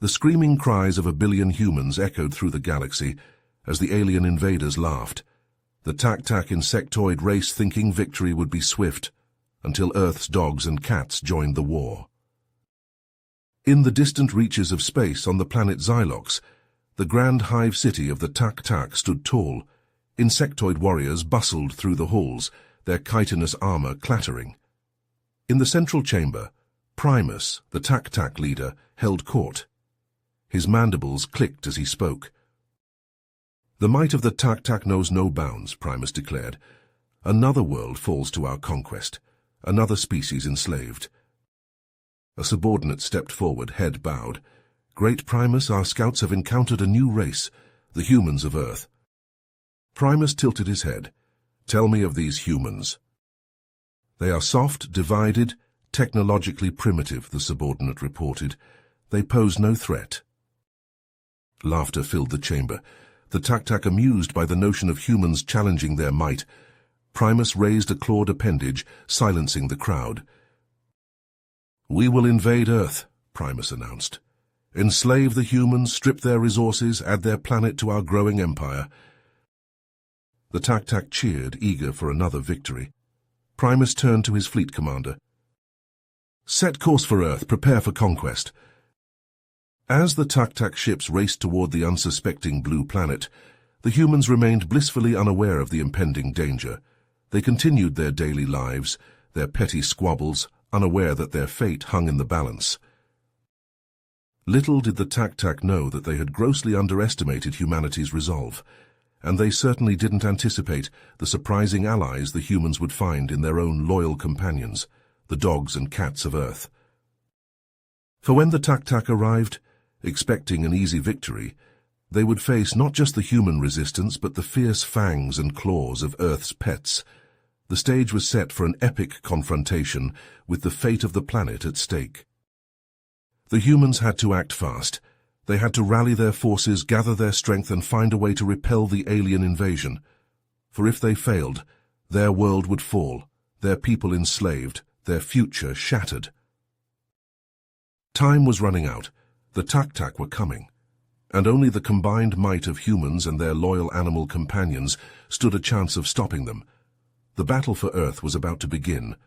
The screaming cries of 1 billion humans echoed through the galaxy as the alien invaders laughed. The tac-tac insectoid race thinking victory would be swift until Earth's dogs and cats joined the war. In the distant reaches of space on the planet Xylox, the grand hive city of the tac-tac stood tall. Insectoid warriors bustled through the halls, their chitinous armor clattering. In the central chamber, Primus, the tac-tac leader, held court. His mandibles clicked as he spoke. "The might of the tac-tac knows no bounds," Primus declared. "Another world falls to our conquest, another species enslaved." A subordinate stepped forward, head bowed. "Great Primus, our scouts have encountered a new race, the humans of Earth." Primus tilted his head. "Tell me of these humans." "They are soft, divided, technologically primitive," the subordinate reported. "They pose no threat." Laughter filled the chamber, the tac-tac amused by the notion of humans challenging their might. Primus raised a clawed appendage, silencing the crowd. "We will invade Earth," Primus announced. "Enslave the humans, strip their resources, add their planet to our growing empire." The tac-tac cheered, eager for another victory. Primus turned to his fleet commander. "Set course for Earth, prepare for conquest." As the tac-tac ships raced toward the unsuspecting blue planet, the humans remained blissfully unaware of the impending danger. They continued their daily lives, their petty squabbles, unaware that their fate hung in the balance. Little did the tac-tac know that they had grossly underestimated humanity's resolve, and they certainly didn't anticipate the surprising allies the humans would find in their own loyal companions, the dogs and cats of Earth. For when the tac-tac arrived, expecting an easy victory, they would face not just the human resistance but the fierce fangs and claws of Earth's pets. The stage was set for an epic confrontation with the fate of the planet at stake. The humans had to act fast. They had to rally their forces, gather their strength, and find a way to repel the alien invasion. For if they failed, their world would fall, their people enslaved, their future shattered. Time was running out. The tac-tac were coming, and only the combined might of humans and their loyal animal companions stood a chance of stopping them. The battle for Earth was about to begin.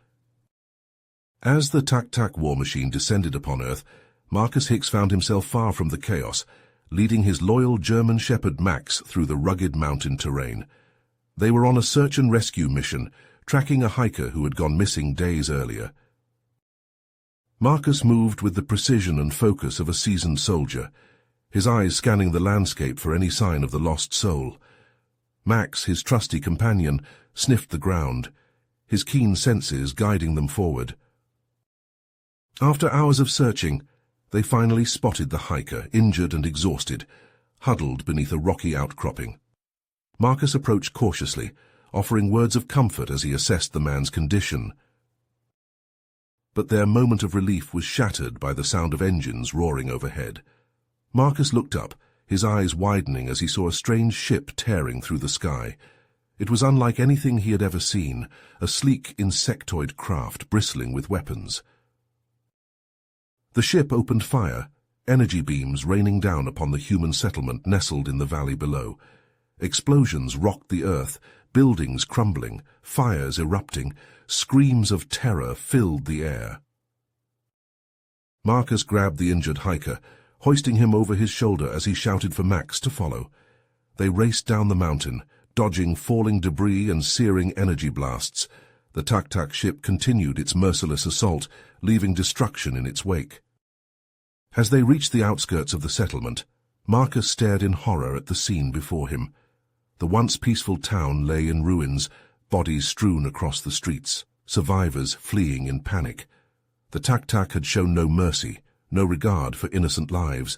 As the tac-tac war machine descended upon Earth, Marcus Hicks found himself far from the chaos, leading his loyal German shepherd Max through the rugged mountain terrain. They were on a search and rescue mission, tracking a hiker who had gone missing days earlier. Marcus moved with the precision and focus of a seasoned soldier, his eyes scanning the landscape for any sign of the lost soul. Max, his trusty companion, sniffed the ground, his keen senses guiding them forward. After hours of searching, they finally spotted the hiker, injured and exhausted, huddled beneath a rocky outcropping. Marcus approached cautiously, offering words of comfort as he assessed the man's condition. But their moment of relief was shattered by the sound of engines roaring overhead. Marcus looked up, his eyes widening as he saw a strange ship tearing through the sky. It was unlike anything he had ever seen, a sleek insectoid craft bristling with weapons. The ship opened fire, energy beams raining down upon the human settlement nestled in the valley below. Explosions rocked the earth, buildings crumbling, fires erupting, screams of terror filled the air. Marcus grabbed the injured hiker, hoisting him over his shoulder as he shouted for Max to follow. They raced down the mountain, dodging falling debris and searing energy blasts. The tac-tac ship continued its merciless assault, leaving destruction in its wake. As they reached the outskirts of the settlement, Marcus stared in horror at the scene before him. The once peaceful town lay in ruins, bodies strewn across the streets, survivors fleeing in panic. The tac-tac had shown no mercy, no regard for innocent lives.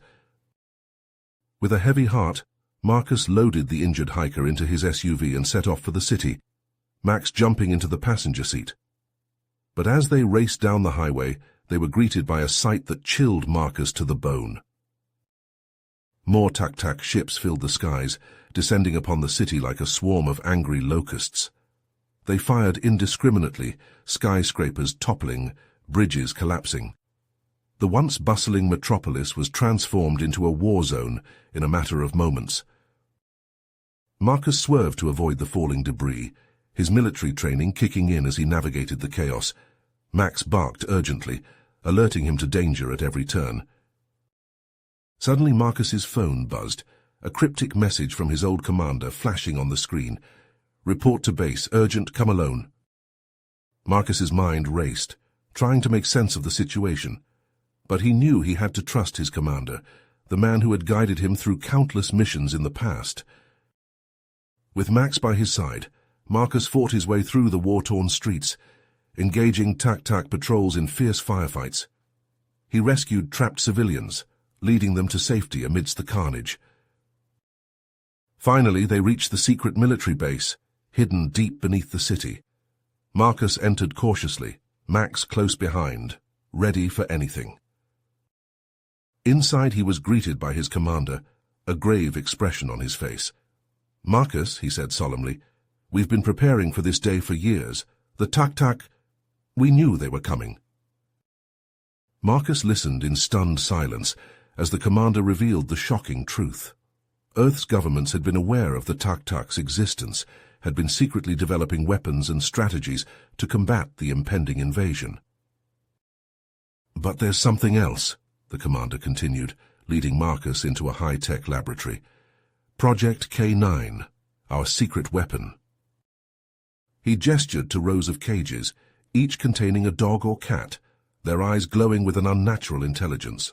With a heavy heart, Marcus loaded the injured hiker into his SUV and set off for the city, Max jumping into the passenger seat. But as they raced down the highway, they were greeted by a sight that chilled Marcus to the bone. More tac-tac ships filled the skies, descending upon the city like a swarm of angry locusts. They fired indiscriminately, skyscrapers toppling, bridges collapsing. The once bustling metropolis was transformed into a war zone in a matter of moments. Marcus swerved to avoid the falling debris, his military training kicking in as he navigated the chaos. Max barked urgently, alerting him to danger at every turn. Suddenly Marcus's phone buzzed, a cryptic message from his old commander flashing on the screen. "Report to base, urgent, come alone." Marcus's mind raced, trying to make sense of the situation. But he knew he had to trust his commander, the man who had guided him through countless missions in the past. With Max by his side, Marcus fought his way through the war-torn streets, engaging TAC patrols in fierce firefights. He rescued trapped civilians, leading them to safety amidst the carnage. Finally, they reached the secret military base, hidden deep beneath the city. Marcus entered cautiously, Max close behind, ready for anything. Inside he was greeted by his commander, a grave expression on his face. "Marcus," he said solemnly, "we've been preparing for this day for years. The TAC, we knew they were coming." Marcus listened in stunned silence as the commander revealed the shocking truth. Earth's governments had been aware of the TAC's existence, had been secretly developing weapons and strategies to combat the impending invasion. "But there's something else," the commander continued, leading Marcus into a high-tech laboratory. "Project K9, our secret weapon." He gestured to rows of cages, each containing a dog or cat, their eyes glowing with an unnatural intelligence.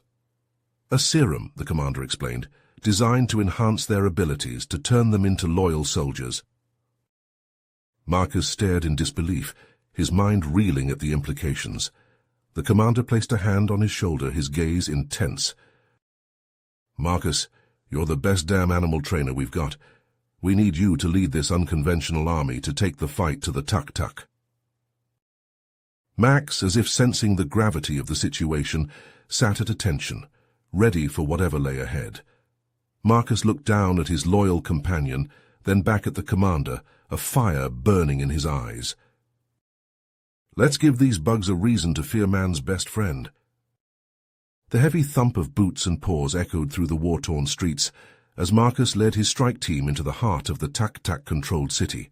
"A serum," the commander explained, "designed to enhance their abilities, to turn them into loyal soldiers." Marcus stared in disbelief, his mind reeling at the implications. The commander placed a hand on his shoulder, his gaze intense. "Marcus, you're the best damn animal trainer we've got. We need you to lead this unconventional army to take the fight to the TAC. Max, as if sensing the gravity of the situation, sat at attention, ready for whatever lay ahead. Marcus looked down at his loyal companion, then back at the commander, a fire burning in his eyes. "Let's give these bugs a reason to fear man's best friend." The heavy thump of boots and paws echoed through the war-torn streets as Marcus led his strike team into the heart of the TAC-controlled city.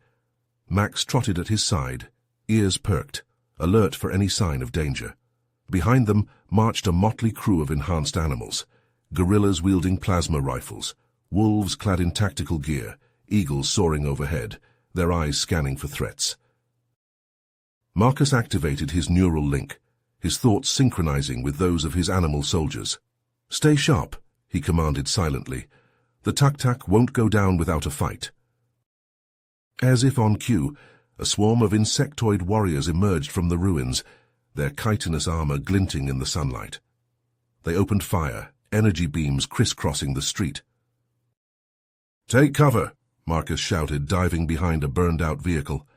Max trotted at his side, ears perked, alert for any sign of danger. Behind them marched a motley crew of enhanced animals, gorillas wielding plasma rifles, wolves clad in tactical gear, eagles soaring overhead, their eyes scanning for threats. Marcus activated his neural link, his thoughts synchronizing with those of his animal soldiers. "Stay sharp," he commanded silently. "The TAC won't go down without a fight." As if on cue, a swarm of insectoid warriors emerged from the ruins, their chitinous armor glinting in the sunlight. They opened fire, energy beams crisscrossing the street. "Take cover," Marcus shouted, diving behind a burned-out vehicle.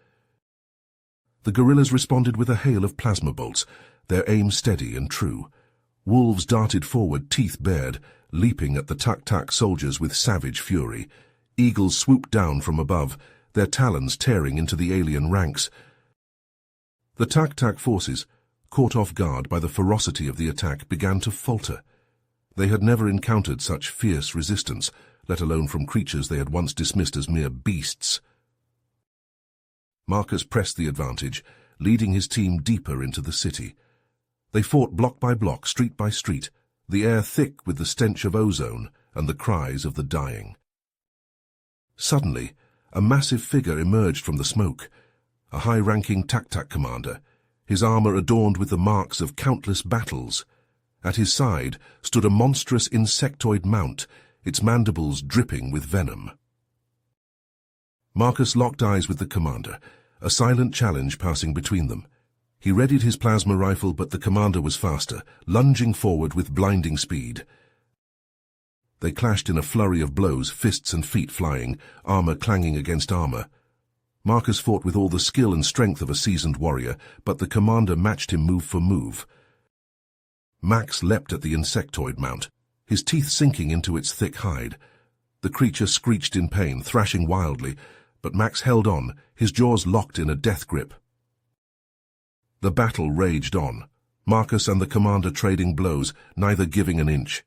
The guerrillas responded with a hail of plasma bolts, their aim steady and true. Wolves darted forward, teeth bared, leaping at the TAC soldiers with savage fury. Eagles swooped down from above, their talons tearing into the alien ranks. The TAC forces, caught off guard by the ferocity of the attack, began to falter. They had never encountered such fierce resistance, let alone from creatures they had once dismissed as mere beasts. Marcus pressed the advantage, leading his team deeper into the city. They fought block by block, street by street, the air thick with the stench of ozone and the cries of the dying. Suddenly, a massive figure emerged from the smoke, a high-ranking TAC commander, his armor adorned with the marks of countless battles. At his side stood a monstrous insectoid mount, its mandibles dripping with venom. Marcus locked eyes with the commander, a silent challenge passing between them. He readied his plasma rifle, but the commander was faster, lunging forward with blinding speed. They clashed in a flurry of blows, fists and feet flying, armor clanging against armor. Marcus fought with all the skill and strength of a seasoned warrior, but the commander matched him move for move. Max leapt at the insectoid mount, his teeth sinking into its thick hide. The creature screeched in pain, thrashing wildly, but Max held on, his jaws locked in a death grip. The battle raged on, Marcus and the commander trading blows, neither giving an inch.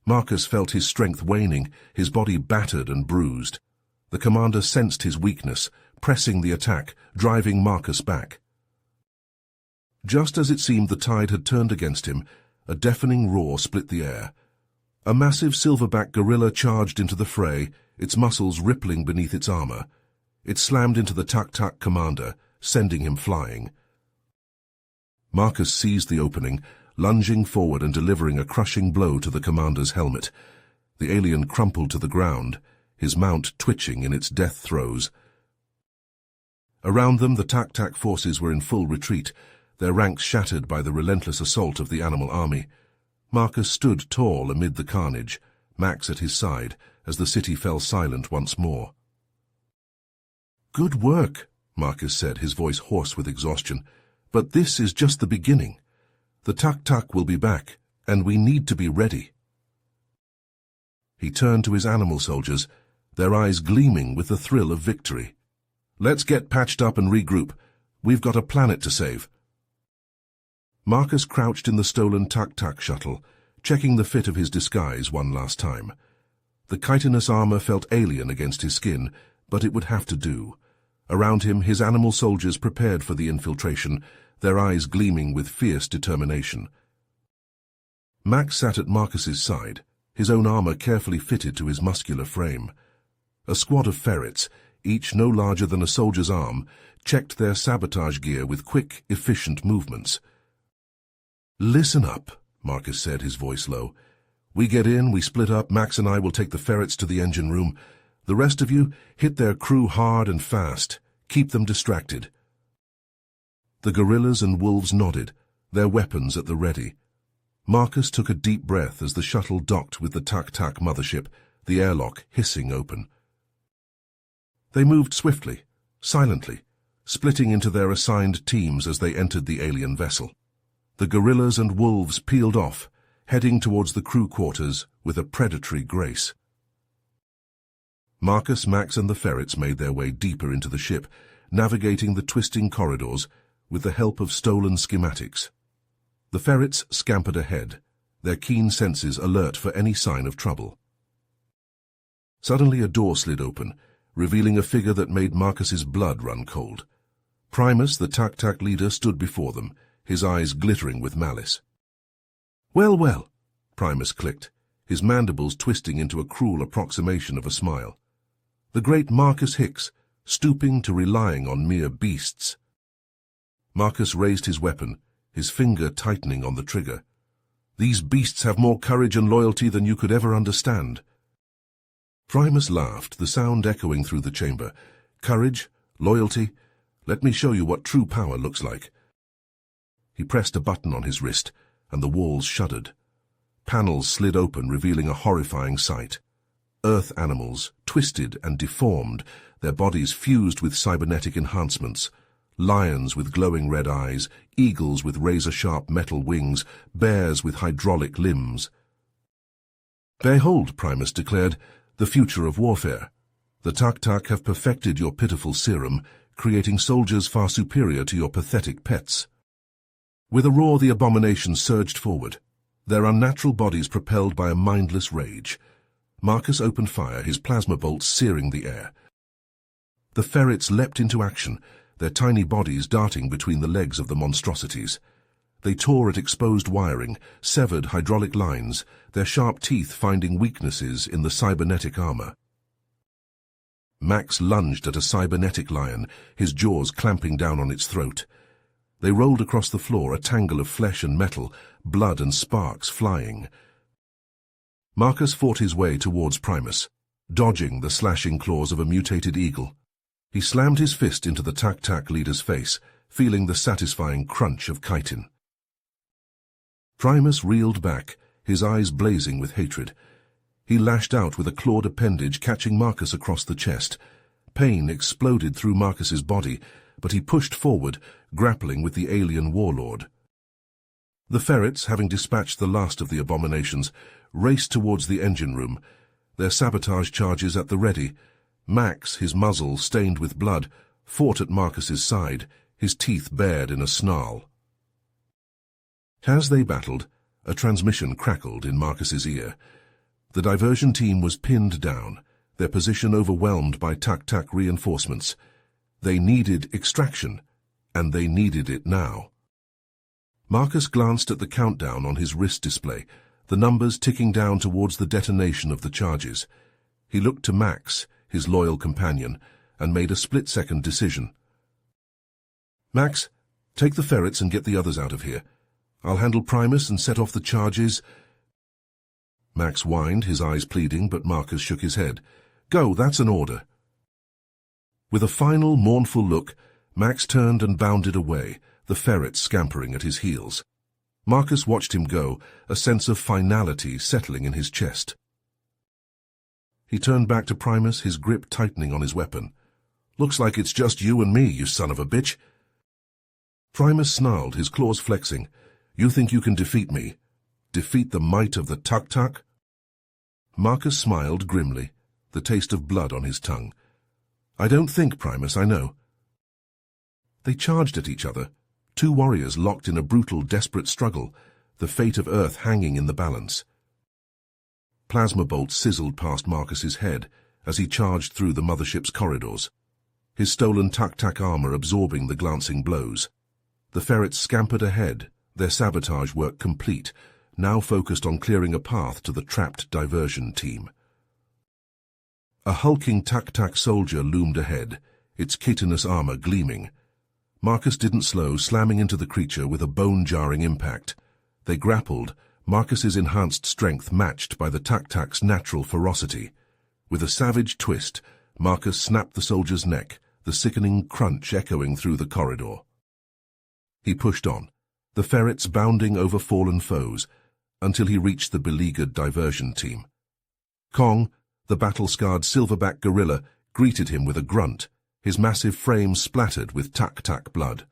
Marcus felt his strength waning, his body battered and bruised. The commander sensed his weakness, pressing the attack, driving Marcus back. Just as it seemed the tide had turned against him, a deafening roar split the air. A massive silverback gorilla charged into the fray, its muscles rippling beneath its armor. It slammed into the Tuk-Tuk commander, sending him flying. Marcus seized the opening, lunging forward and delivering a crushing blow to the commander's helmet. The alien crumpled to the ground, his mount twitching in its death throes. Around them, the Tuk-Tuk forces were in full retreat, their ranks shattered by the relentless assault of the animal army. Marcus stood tall amid the carnage, Max at his side, as the city fell silent once more. "Good work," Marcus said, his voice hoarse with exhaustion. "But this is just the beginning. The Tuk-Tuk will be back, and we need to be ready." He turned to his animal soldiers, their eyes gleaming with the thrill of victory. "Let's get patched up and regroup. We've got a planet to save." Marcus crouched in the stolen Tuk-Tuk shuttle, checking the fit of his disguise one last time. The chitinous armor felt alien against his skin, but it would have to do. Around him, his animal soldiers prepared for the infiltration, their eyes gleaming with fierce determination. Max sat at Marcus's side, his own armor carefully fitted to his muscular frame. A squad of ferrets, each no larger than a soldier's arm, checked their sabotage gear with quick, efficient movements. "Listen up," Marcus said, his voice low. "We get in, we split up, Max and I will take the ferrets to the engine room. The rest of you, hit their crew hard and fast. Keep them distracted." The gorillas and wolves nodded, their weapons at the ready. Marcus took a deep breath as the shuttle docked with the Tuk-Tuk mothership, the airlock hissing open. They moved swiftly, silently, splitting into their assigned teams as they entered the alien vessel. The gorillas and wolves peeled off, heading towards the crew quarters with a predatory grace. Marcus, Max, and the ferrets made their way deeper into the ship, navigating the twisting corridors with the help of stolen schematics. The ferrets scampered ahead, their keen senses alert for any sign of trouble. Suddenly a door slid open, revealing a figure that made Marcus's blood run cold. Primus, the Tuk-Tuk leader, stood before them, his eyes glittering with malice. "Well, well," Primus clicked, his mandibles twisting into a cruel approximation of a smile. "The great Marcus Hicks, stooping to relying on mere beasts." Marcus raised his weapon, his finger tightening on the trigger. "These beasts have more courage and loyalty than you could ever understand." Primus laughed, the sound echoing through the chamber. "Courage, loyalty, let me show you what true power looks like." He pressed a button on his wrist, and the walls shuddered. Panels slid open, revealing a horrifying sight. Earth animals, twisted and deformed, their bodies fused with cybernetic enhancements. Lions with glowing red eyes, eagles with razor-sharp metal wings, bears with hydraulic limbs. "Behold," Primus declared, "the future of warfare. The Tuk-Tuk have perfected your pitiful serum, creating soldiers far superior to your pathetic pets." With a roar, the abominations surged forward, their unnatural bodies propelled by a mindless rage. Marcus opened fire, his plasma bolts searing the air. The ferrets leapt into action, their tiny bodies darting between the legs of the monstrosities. They tore at exposed wiring, severed hydraulic lines, their sharp teeth finding weaknesses in the cybernetic armor. Max lunged at a cybernetic lion, his jaws clamping down on its throat. They rolled across the floor, a tangle of flesh and metal, blood and sparks flying. Marcus fought his way towards Primus, dodging the slashing claws of a mutated eagle. He slammed his fist into the Tuk-Tuk leader's face, feeling the satisfying crunch of chitin. Primus reeled back, his eyes blazing with hatred. He lashed out with a clawed appendage, catching Marcus across the chest. Pain exploded through Marcus's body, but he pushed forward, grappling with the alien warlord. The ferrets, having dispatched the last of the abominations, raced towards the engine room, their sabotage charges at the ready. Max, his muzzle stained with blood, fought at Marcus's side, his teeth bared in a snarl. As they battled, a transmission crackled in Marcus's ear. The diversion team was pinned down, their position overwhelmed by Tak-Tak reinforcements. They needed extraction, and they needed it now. Marcus glanced at the countdown on his wrist display, the numbers ticking down towards the detonation of the charges. He looked to Max, his loyal companion, and made a split-second decision. "Max, take the ferrets and get the others out of here. I'll handle Primus and set off the charges." Max whined, his eyes pleading, but Marcus shook his head. "Go, that's an order." With a final, mournful look, Max turned and bounded away, the ferrets scampering at his heels. Marcus watched him go, a sense of finality settling in his chest. He turned back to Primus, his grip tightening on his weapon. "Looks like it's just you and me, you son of a bitch." Primus snarled, his claws flexing. "You think you can defeat me? Defeat the might of the Tak-Tak?" Marcus smiled grimly, the taste of blood on his tongue. "I don't think, Primus, I know." They charged at each other, two warriors locked in a brutal, desperate struggle, the fate of Earth hanging in the balance. Plasma bolts sizzled past Marcus's head as he charged through the mothership's corridors, his stolen Tak-Tak armor absorbing the glancing blows. The ferrets scampered ahead, their sabotage work complete, now focused on clearing a path to the trapped diversion team. A hulking Tak-Tak soldier loomed ahead, its chitinous armor gleaming. Marcus didn't slow, slamming into the creature with a bone-jarring impact. They grappled, Marcus's enhanced strength matched by the Tak-Tak's natural ferocity. With a savage twist, Marcus snapped the soldier's neck, the sickening crunch echoing through the corridor. He pushed on, the ferrets bounding over fallen foes, until he reached the beleaguered diversion team. Kong, the battle-scarred silverback gorilla, greeted him with a grunt, his massive frame splattered with Tak-Tak blood.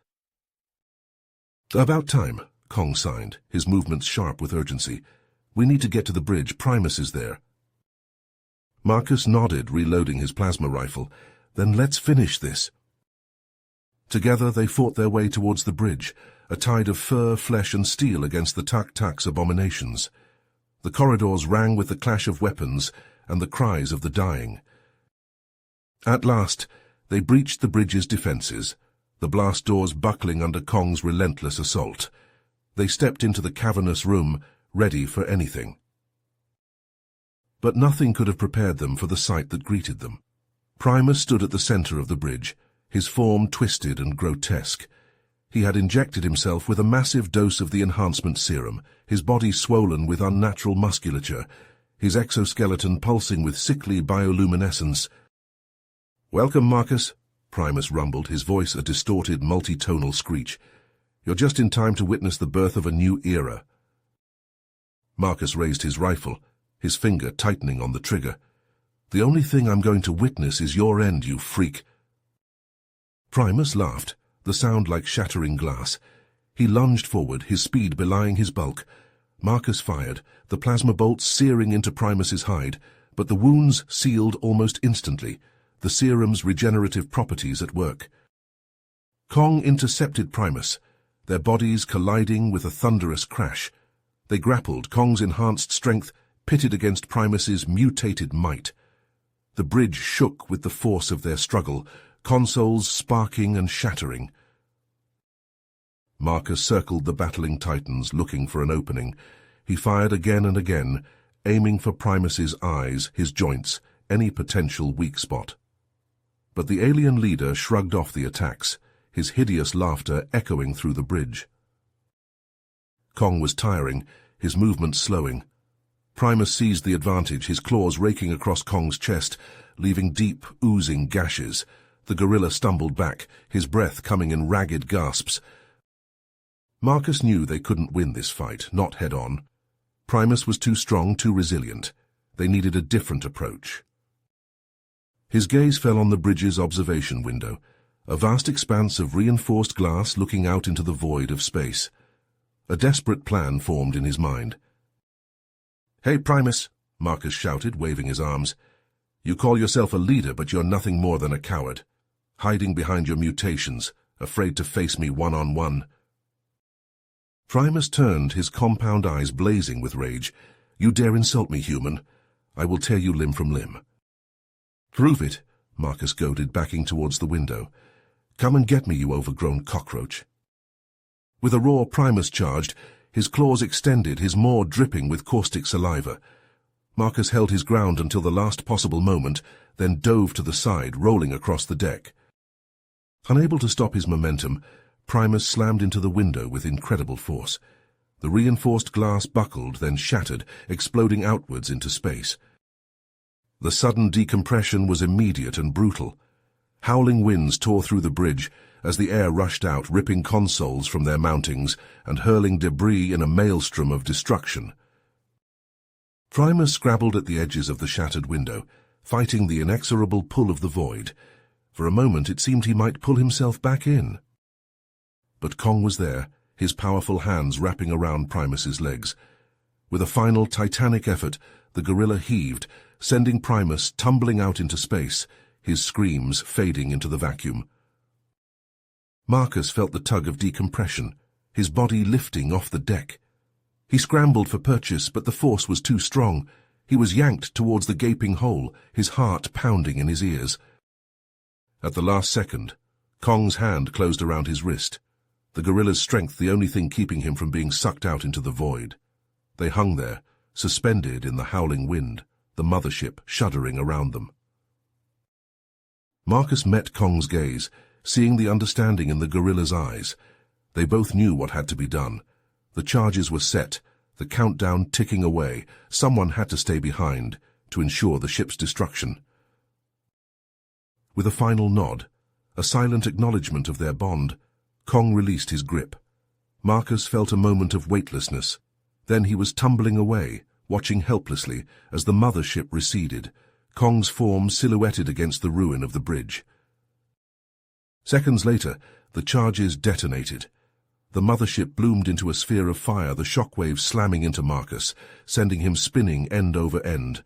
"About time," Kong signed, his movements sharp with urgency. "We need to get to the bridge. Primus is there." Marcus nodded, reloading his plasma rifle. "Then let's finish this." Together they fought their way towards the bridge, a tide of fur, flesh and steel against the Tak-Tak's abominations. The corridors rang with the clash of weapons and the cries of the dying. At last, they breached the bridge's defenses, the blast doors buckling under Kong's relentless assault. They stepped into the cavernous room, ready for anything. But nothing could have prepared them for the sight that greeted them. Primus stood at the center of the bridge, his form twisted and grotesque. He had injected himself with a massive dose of the enhancement serum, his body swollen with unnatural musculature, his exoskeleton pulsing with sickly bioluminescence. "Welcome, Marcus," Primus rumbled, his voice a distorted, multi-tonal screech. "You're just in time to witness the birth of a new era." Marcus raised his rifle, his finger tightening on the trigger. "The only thing I'm going to witness is your end, you freak." Primus laughed, the sound like shattering glass. He lunged forward, his speed belying his bulk. Marcus fired, the plasma bolts searing into Primus's hide, but the wounds sealed almost instantly, the serum's regenerative properties at work. Kong intercepted Primus, their bodies colliding with a thunderous crash. They grappled, Kong's enhanced strength pitted against Primus's mutated might. The bridge shook with the force of their struggle, consoles sparking and shattering. Marcus circled the battling titans, looking for an opening. He fired again and again, aiming for Primus's eyes, his joints, any potential weak spot. But the alien leader shrugged off the attacks, his hideous laughter echoing through the bridge. Kong was tiring, his movements slowing. Primus seized the advantage, his claws raking across Kong's chest, leaving deep, oozing gashes. The gorilla stumbled back, his breath coming in ragged gasps. Marcus knew they couldn't win this fight, not head-on. Primus was too strong, too resilient. They needed a different approach. His gaze fell on the bridge's observation window, a vast expanse of reinforced glass looking out into the void of space. A desperate plan formed in his mind. "Hey, Primus," Marcus shouted, waving his arms. "You call yourself a leader, but you're nothing more than a coward, hiding behind your mutations, afraid to face me one-on-one." Primus turned, his compound eyes blazing with rage. "You dare insult me, human? I will tear you limb from limb." "Prove it," Marcus goaded, backing towards the window. "Come and get me, you overgrown cockroach." With a roar, Primus charged, his claws extended, his maw dripping with caustic saliva. Marcus held his ground until the last possible moment, then dove to the side, rolling across the deck. Unable to stop his momentum, Primus slammed into the window with incredible force. The reinforced glass buckled, then shattered, exploding outwards into space. The sudden decompression was immediate and brutal. Howling winds tore through the bridge as the air rushed out, ripping consoles from their mountings and hurling debris in a maelstrom of destruction. Primus scrabbled at the edges of the shattered window, fighting the inexorable pull of the void. For a moment it seemed he might pull himself back in. But Kong was there, his powerful hands wrapping around Primus's legs. With a final titanic effort, the gorilla heaved, sending Primus tumbling out into space, his screams fading into the vacuum. Marcus felt the tug of decompression, his body lifting off the deck. He scrambled for purchase, but the force was too strong. He was yanked towards the gaping hole, his heart pounding in his ears. At the last second, Kong's hand closed around his wrist, the gorilla's strength the only thing keeping him from being sucked out into the void. They hung there, suspended in the howling wind, the mothership shuddering around them. Marcus met Kong's gaze, seeing the understanding in the gorilla's eyes. They both knew what had to be done. The charges were set, the countdown ticking away. Someone had to stay behind to ensure the ship's destruction. With a final nod, a silent acknowledgement of their bond, Kong released his grip. Marcus felt a moment of weightlessness. Then he was tumbling away, watching helplessly as the mothership receded, Kong's form silhouetted against the ruin of the bridge. Seconds later, the charges detonated. The mothership bloomed into a sphere of fire, the shockwaves slamming into Marcus, sending him spinning end over end.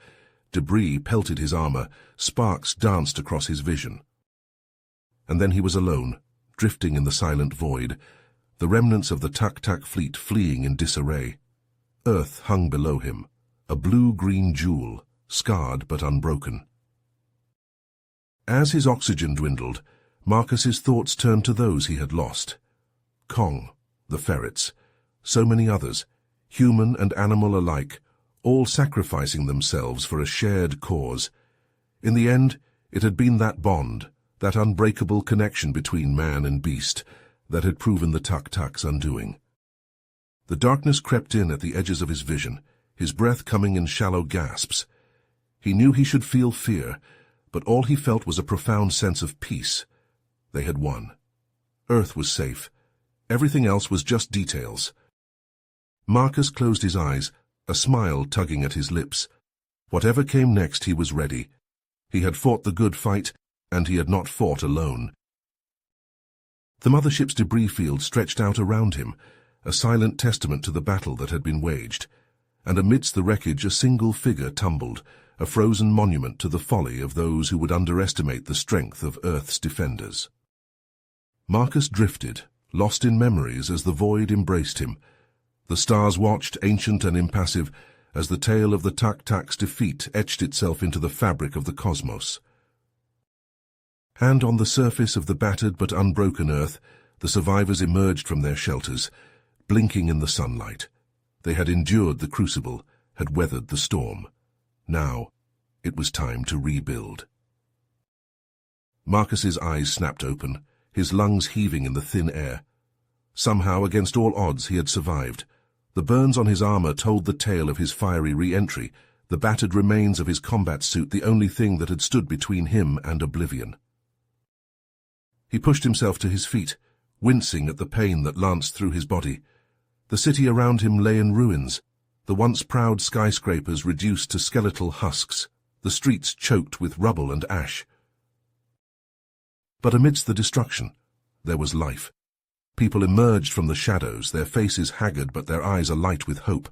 Debris pelted his armor, sparks danced across his vision. And then he was alone, drifting in the silent void, the remnants of the Tak-Tak fleet fleeing in disarray. Earth hung below him, a blue-green jewel, scarred but unbroken. As his oxygen dwindled, Marcus's thoughts turned to those he had lost. Kong, the ferrets, so many others, human and animal alike, all sacrificing themselves for a shared cause. In the end, it had been that bond, that unbreakable connection between man and beast, that had proven the Tak-Tak's undoing. The darkness crept in at the edges of his vision, his breath coming in shallow gasps. He knew he should feel fear, but all he felt was a profound sense of peace. They had won. Earth was safe. Everything else was just details. Marcus closed his eyes, a smile tugging at his lips. Whatever came next, he was ready. He had fought the good fight, and he had not fought alone. The mothership's debris field stretched out around him, a silent testament to the battle that had been waged, and amidst the wreckage a single figure tumbled, a frozen monument to the folly of those who would underestimate the strength of Earth's defenders. Marcus drifted, lost in memories as the void embraced him. The stars watched, ancient and impassive, as the tale of the Tak-Tak's defeat etched itself into the fabric of the cosmos. And on the surface of the battered but unbroken Earth, the survivors emerged from their shelters, blinking in the sunlight. They had endured the crucible, had weathered the storm. Now, it was time to rebuild. Marcus's eyes snapped open, his lungs heaving in the thin air. Somehow, against all odds, he had survived. The burns on his armor told the tale of his fiery re-entry, the battered remains of his combat suit the only thing that had stood between him and oblivion. He pushed himself to his feet, wincing at the pain that lanced through his body. The city around him lay in ruins, the once proud skyscrapers reduced to skeletal husks, the streets choked with rubble and ash. But amidst the destruction, there was life. People emerged from the shadows, their faces haggard but their eyes alight with hope,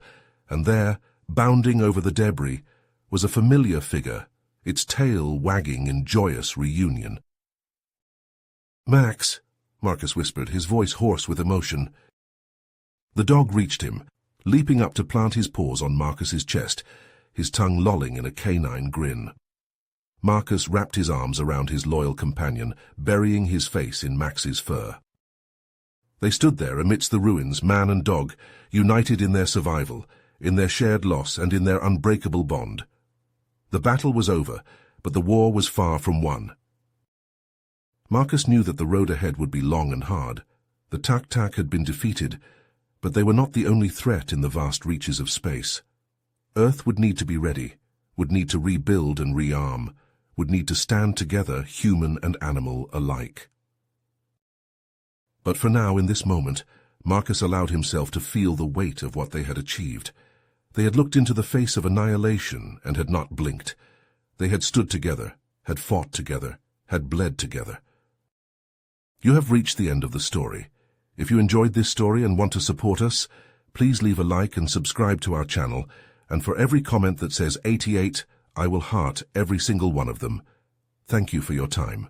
and there, bounding over the debris, was a familiar figure, its tail wagging in joyous reunion. "Max," Marcus whispered, his voice hoarse with emotion. The dog reached him, leaping up to plant his paws on Marcus's chest, his tongue lolling in a canine grin. Marcus wrapped his arms around his loyal companion, burying his face in Max's fur. They stood there amidst the ruins, man and dog, united in their survival, in their shared loss and in their unbreakable bond. The battle was over, but the war was far from won. Marcus knew that the road ahead would be long and hard. The Tak-Tak had been defeated, but they were not the only threat in the vast reaches of space. Earth would need to be ready, would need to rebuild and rearm, would need to stand together, human and animal alike. But for now, in this moment, Marcus allowed himself to feel the weight of what they had achieved. They had looked into the face of annihilation and had not blinked. They had stood together, had fought together, had bled together. You have reached the end of the story. If you enjoyed this story and want to support us, please leave a like and subscribe to our channel, and for every comment that says 88, I will heart every single one of them. Thank you for your time.